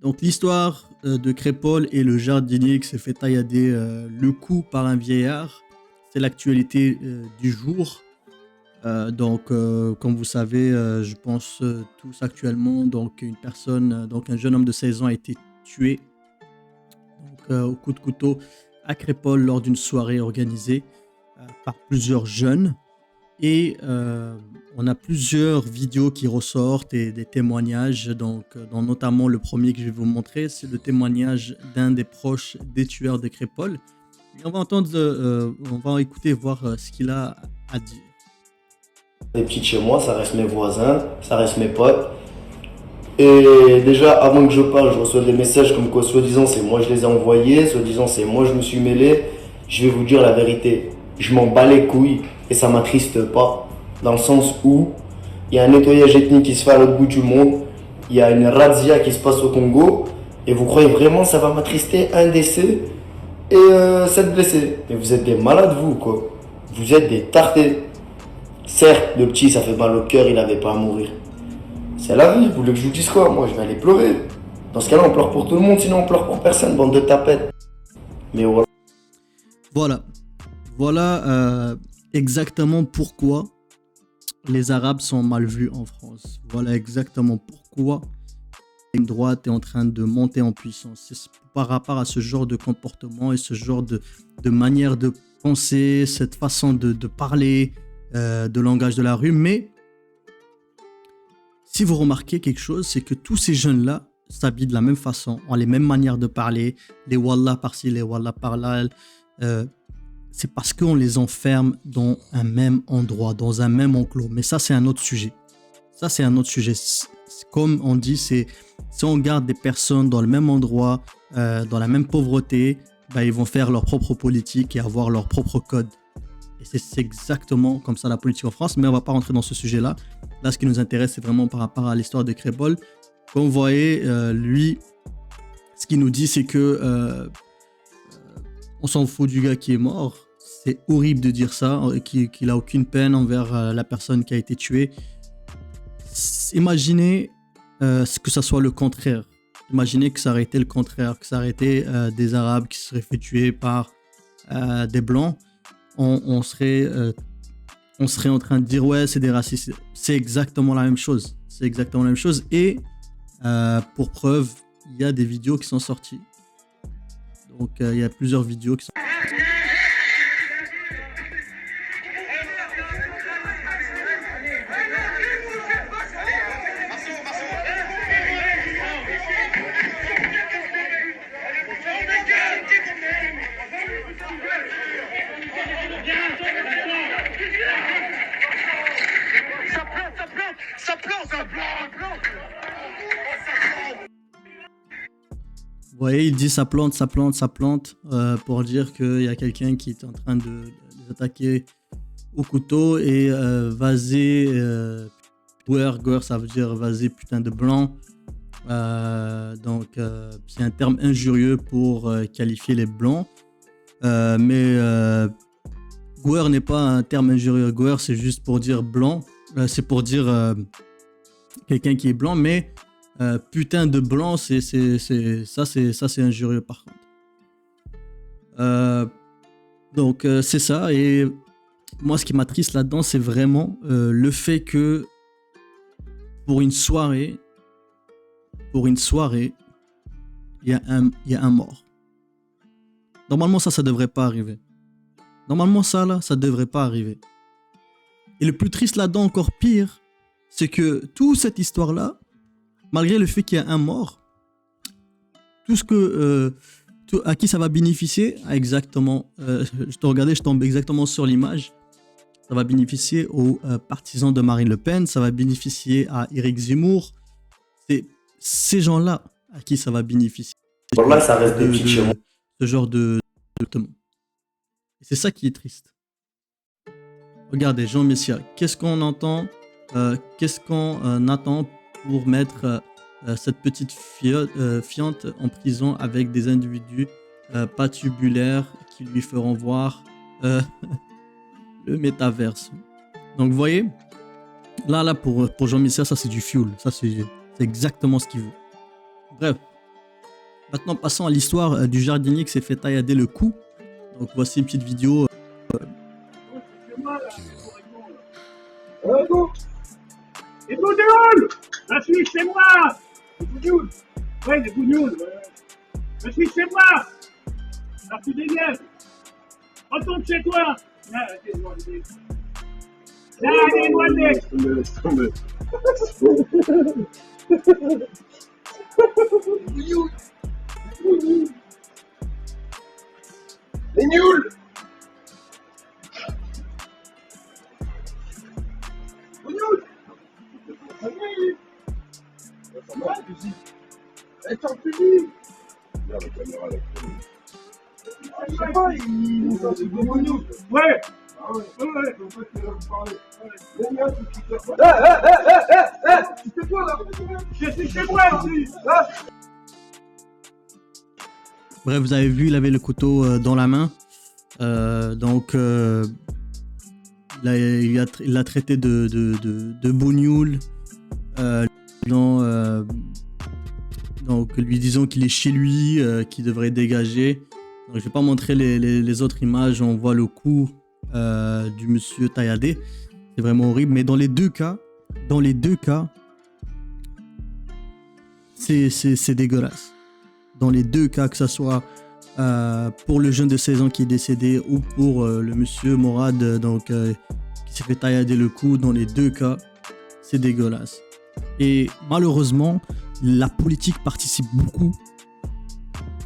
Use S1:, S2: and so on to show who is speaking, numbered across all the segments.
S1: Donc l'histoire de Crépol et le jardinier qui s'est fait taillader le cou par un vieillard, c'est l'actualité du jour. Comme vous savez, je pense tous actuellement, donc une personne, donc un jeune homme de 16 ans a été tué au coup de couteau à Crépol lors d'une soirée organisée par plusieurs jeunes. Et on a plusieurs vidéos qui ressortent et des témoignages, dont notamment le premier que je vais vous montrer, c'est le témoignage d'un des proches des tueurs de Crépol. Et on va on va écouter, voir ce qu'il a à dire.
S2: Les petites chez moi, ça reste mes voisins, ça reste mes potes. Et déjà, avant que je parle, je reçois des messages comme quoi, soi-disant, c'est moi je les ai envoyés, soi-disant, c'est moi je me suis mêlé. Je vais vous dire la vérité, je m'en bats les couilles et ça m'attriste pas. Dans le sens où il y a un nettoyage ethnique qui se fait à l'autre bout du monde, il y a une razzia qui se passe au Congo, et vous croyez vraiment ça va m'attrister un décès et 7 blessés? Mais vous êtes des malades, vous, quoi. Vous êtes des tartés. Certes, le petit, ça fait mal au cœur, il avait pas à mourir. C'est la vie, vous voulez que je vous dise quoi? Moi, je vais aller pleurer. Dans ce cas-là, on pleure pour tout le monde, sinon on pleure pour personne, bande de tapettes. Mais voilà.
S1: Voilà exactement pourquoi les Arabes sont mal vus en France. Voilà exactement pourquoi la ligne droite est en train de monter en puissance. C'est par rapport à ce genre de comportement et ce genre de manière de penser, cette façon de parler, de langage de la rue. Mais si vous remarquez quelque chose, c'est que tous ces jeunes-là s'habillent de la même façon, ont les mêmes manières de parler, les wallah par-ci, les wallah par-là. C'est parce qu'on les enferme dans un même endroit, dans un même enclos. Mais ça, c'est un autre sujet. Ça, c'est un autre sujet. Comme on dit, si on garde des personnes dans le même endroit, dans la même pauvreté, ils vont faire leur propre politique et avoir leur propre code. Et c'est exactement comme ça la politique en France, mais on ne va pas rentrer dans ce sujet-là. Là, ce qui nous intéresse, c'est vraiment par rapport à l'histoire de Crépol. Comme vous voyez, lui, ce qu'il nous dit, c'est que on s'en fout du gars qui est mort. C'est horrible de dire ça, qu'il n'a aucune peine envers la personne qui a été tuée. Imaginez que ça soit le contraire. Imaginez que ça aurait été le contraire, que ça aurait été des Arabes qui seraient fait tuer par des Blancs. On serait en train de dire ouais, c'est des racistes. C'est exactement la même chose. C'est exactement la même chose. Et pour preuve, il y a des vidéos qui sont sorties. Donc il y a plusieurs vidéos qui sont... Vous voyez, il dit ça plante pour dire qu'il y a quelqu'un qui est en train de les attaquer au couteau et vaser, goer, ça veut dire vaser putain de blanc. C'est un terme injurieux pour qualifier les blancs. Mais goer n'est pas un terme injurieux. Goer, c'est juste pour dire blanc. C'est pour dire quelqu'un qui est blanc, mais putain de blanc, c'est injurieux par contre. C'est ça. Et moi, ce qui m'attriste là-dedans, c'est vraiment le fait que pour une soirée, il y a un mort. Normalement, ça devrait pas arriver. Normalement, ça devrait pas arriver. Et le plus triste là-dedans, encore pire, c'est que toute cette histoire-là, malgré le fait qu'il y a un mort, à qui ça va bénéficier? Exactement. Je tombe exactement sur l'image. Ça va bénéficier aux partisans de Marine Le Pen, ça va bénéficier à Éric Zemmour. C'est ces gens-là à qui ça va bénéficier.
S2: Voilà, ça reste des petites chez moi.
S1: Ce genre de... C'est ça qui est triste. Regardez, Jean Messia, qu'est-ce qu'on entend, qu'est-ce qu'on attend pour mettre cette petite fiante en prison avec des individus patubulaires qui lui feront voir le métaverse. Donc vous voyez, là pour Jean Messia, ça c'est du fuel, ça c'est exactement ce qu'il veut. Bref, Maintenant, passons à l'histoire du jardinier qui s'est fait taillader le cou. Donc, voici une petite vidéo.
S3: Les bougnoules! La Suisse, c'est moi! Les bougnoules! Ouais, les bougnoules! La Suisse, c'est moi! La plus des lièvres! Retourne chez toi! Là, allez-moi le nez!
S4: Laisse tomber. Les nuls. Elle t'en fusil. Regarde la caméra là. Je sais pas, ils sont des bougnoules.
S3: Ouais!
S4: Ah ouais, ouais, en fait, tu vas me parler. Les miens, tu te fais tu fais quoi là?
S3: Je suis chez moi aussi!
S1: Bref, vous avez vu, il avait le couteau dans la main. Donc, là, il l'a traité de bougnoule. Donc, lui disant qu'il est chez lui, qu'il devrait dégager. Donc, je vais pas montrer les autres images. On voit le cou du monsieur tailladé. C'est vraiment horrible. Mais dans les deux cas, c'est dégueulasse. Dans les deux cas, que ce soit pour le jeune de 16 ans qui est décédé ou pour le monsieur Morad qui s'est fait taillader le cou, dans les deux cas, c'est dégueulasse. Et malheureusement, la politique participe beaucoup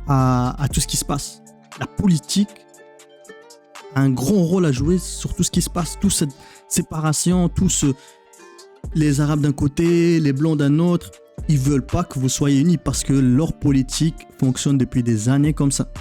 S1: à tout ce qui se passe. La politique a un grand rôle à jouer sur tout ce qui se passe, toute cette séparation, les Arabes d'un côté, les Blancs d'un autre. Ils veulent pas que vous soyez unis parce que leur politique fonctionne depuis des années comme ça.